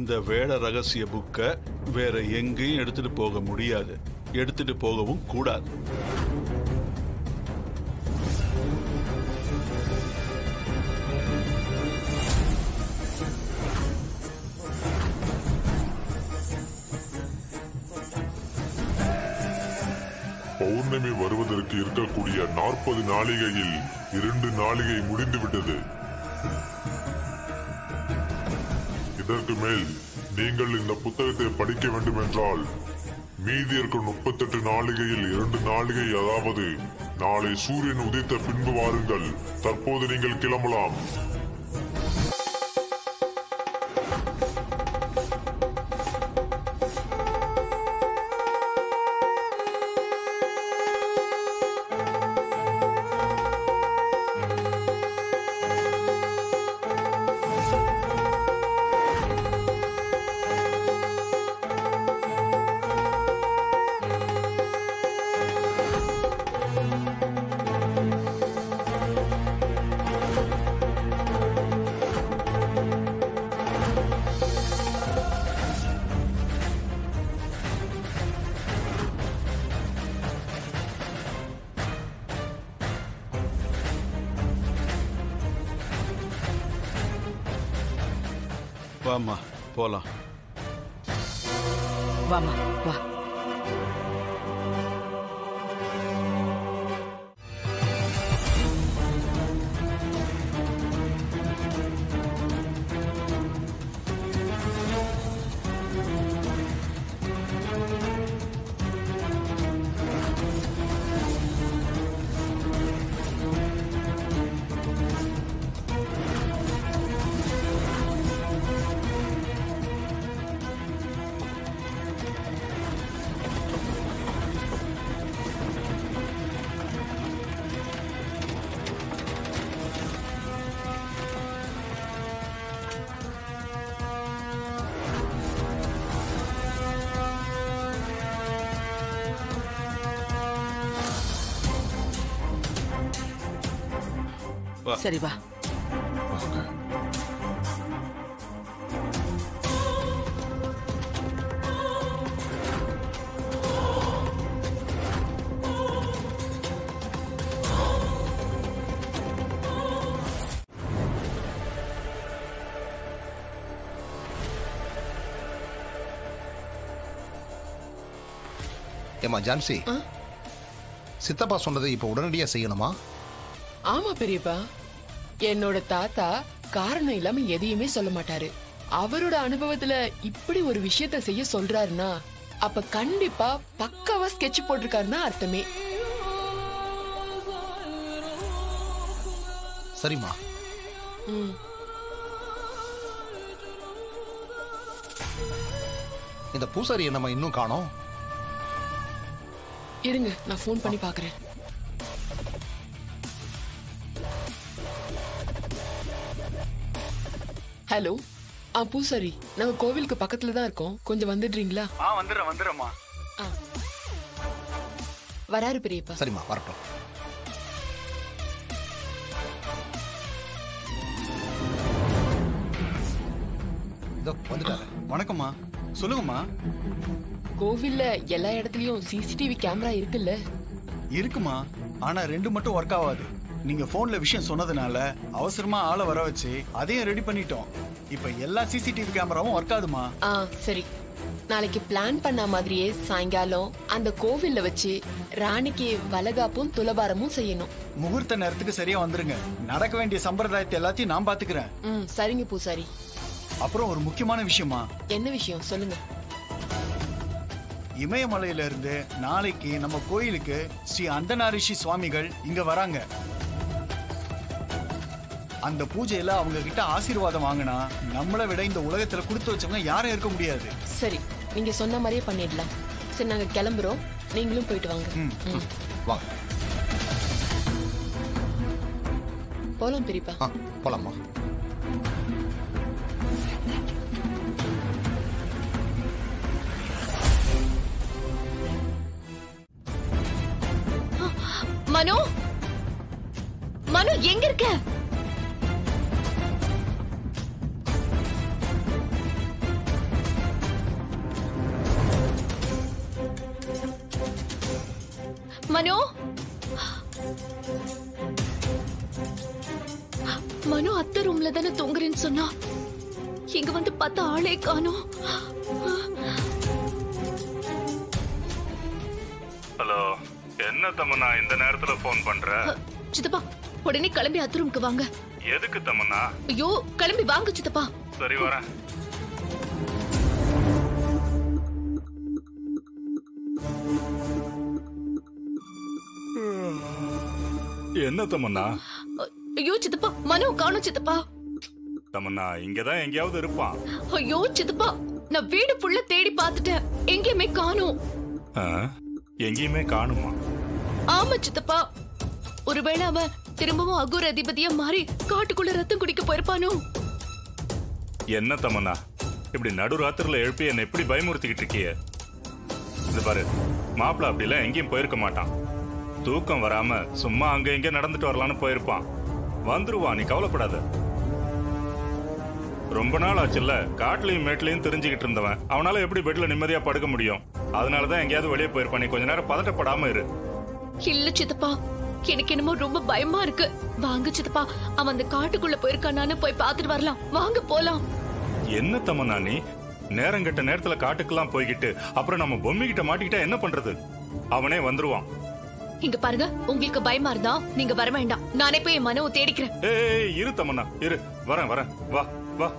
இந்த வேட ரகசிய புக்கை வேற எங்கேயும் எடுத்துட்டு போக முடியாது, எடுத்துட்டு போகவும் கூடாது. பௌர்ணமி வருவதற்கு இருக்கக்கூடிய 40 நாளிகையில் 2 நாளிகை முடிந்துவிட்டது. இதற்கு மேல் நீங்கள் இந்த புத்தகத்தை படிக்க வேண்டும் என்றால் மீதி இருக்கும் 38 நாளிகையில் 2 நாளிகை, அதாவது நாளை சூரியன் உதித்த பின்பு வாருங்கள். தற்போது நீங்கள் கிளம்பலாம். வாமா போலாம். வாமா வா. சரி வா. ஏமா ஜான்சி, சித்தப்பா சொன்னதை இப்ப உடனடியா செய்யணுமா? ஆமா பெரியப்பா, என்னோட தாத்தா காரணம் இல்லாம எதையுமே சொல்ல மாட்டாரு. அவரோட அனுபவத்துல இப்படி ஒரு விஷயத்த செய்ய சொல்றாருன்னா அப்ப கண்டிப்பா பக்காவா ஸ்கெட்ச் போட்டிருக்காருன்னா அர்த்தமே. சரிம்மா. இந்த பூசாரியை நம்ம இன்னும் காணோம். இருங்க, நான் போன் பண்ணி பாக்குறேன். ஹலோ, பூசாரி, நாங்க கோவிலுக்கு பக்கத்துல தான் இருக்கோம், கொஞ்சம் வந்துடுறீங்களா? வந்துடுறேம்மா. வராரு பெரியப்பா. சரிம்மா, வரட்டும். இதோ வந்துட்டாரு. வணக்கம்மா, சொல்லுங்கம்மா. கோவில்ல எல்லா இடத்துலயும் சிசிடிவி கேமரா இருக்குல்ல? இருக்குமா, ஆனா 2 மட்டும் ஒர்க் ஆகாது. நீங்க போன்ல விஷயம் சொன்னதுனால அவசரமா ஆளை வர வச்சு அதையும் ரெடி பண்ணிட்டோம். இப்ப எல்லா சிசிடிவி கேமராவும் ஒர்க் ஆகுதுமா. சரி, நாளைக்கு பிளான் பண்ண மாதிரியே சாயங்காலம் அந்த கோவில்ல வச்சு ராணிக்கு வலகாப்பும் துலபாரமும் செய்யணும். முகூர்த்த நேரத்துக்கு சரியா வந்துருங்க. நடக்க வேண்டிய சம்பிரதாயத்தை எல்லாத்தையும் நான் பாத்துக்கிறேன். சரிங்க பூசாரி. அப்புறம் ஒரு முக்கியமான விஷயமா. என்ன விஷயம் சொல்லுங்க. இமயமலையில இருந்து நாளைக்கு நம்ம கோயிலுக்கு ஸ்ரீ அந்தனாரிஷி சுவாமிகள் இங்க வராங்க. அந்த பூஜையில அவங்க கிட்ட ஆசீர்வாதம் வாங்கினா நம்மளை விட இந்த உலகத்துல கொடுத்து வச்சவங்க யாரும் இருக்க முடியாது. சரி, நீங்க சொன்ன மாதிரியே பண்ணிடலாம். சரி, நாங்க கிளம்புறோம், நீங்களும் போயிட்டு வாங்க. வாங்க போலாம் பெரியப்பா. போலாமா. மனு, மனு எங்க இருக்க? மனோ மனோ அத்தை ரூம்ல தானே தூங்குறேன்னு சொன்னா, இங்க வந்து பார்த்தா ஆளே காணோம். ஹலோ, என்ன தமன்னா இந்த நேரத்துல போன் பண்ற? சித்தப்பா உடனே கிளம்பி அத்தை ரூமுக்கு வாங்க. எதுக்கு தமன்னா? ஐயோ கிளம்பி வாங்க சித்தப்பா. சரி வரேன். என்ன தமன்னா? ஐயோ சித்தப்பா மனோ காணோம் சித்தப்பா. தமன்னா இங்கதான் எங்கேயாவது இருப்பான். ஐயோ சித்தப்பா நான் வீடு ஃபுல்லா தேடி பார்த்துட்டேன், எங்கேயுமே காணோம். எங்கேயுமே காணுமா? ஆமா சித்தப்பா, ஒருவேளை அவன் திரும்பவும் அகூர் அதிபதியா மாறி காட்டுக்குள்ள ரத்தம் குடிக்க போயிருப்பானோ? என்ன தமன்னா இப்படி நடு ராத்திரில எழுப்பி என்ன எப்படி பயமுறுத்திக்கிட்டு இருக்கிய? இது பாரு, மாப்பிள்ள அப்படிலாம் எங்கேயும் போயிருக்க மாட்டான். தூக்கம் வராம சும்மா அங்க இங்க நடந்துட்டு வரலான்னு போயிருப்பான். வந்துருவான், நீ கவலைப்படாத. ரொம்ப நாள் ஆச்சுல்ல காட்டுலயும் மேட்லயும் தெரிஞ்சுக்கிட்டு இருந்தவன், அவனால எப்படி பெட்ல நிம்மதியா படுக்க முடியும்? அதனாலதான் எங்கேயாவது வெளியே போயிருப்பான். நீ கொஞ்ச நேரம் பதட்டப்படாம இரு. இல்ல சித்தப்பா, எனக்கு என்னமோ ரொம்ப பயமா இருக்கு. வாங்க சித்தப்பா, அவன் அந்த காட்டுக்குள்ள போயிருக்கானான்னு போய் பாத்துட்டு வரலாம். வாங்க போலாம். என்ன தமன்னா நீ நேரம் கெட்ட நேரத்துல காட்டுக்கெல்லாம் போய்கிட்டு அப்புறம் நம்ம பொம்மை கிட்ட மாட்டிக்கிட்டா என்ன பண்றது? அவனே வந்துருவான். இங்க பாருங்க, உங்களுக்கு பயமா இருந்தா நீங்க வர வேண்டாம், நானே போய் என் மனவை தேடிக்கிறேன். ஏய் இரு தமன்னா இரு, வரேன் வரேன், வா வா.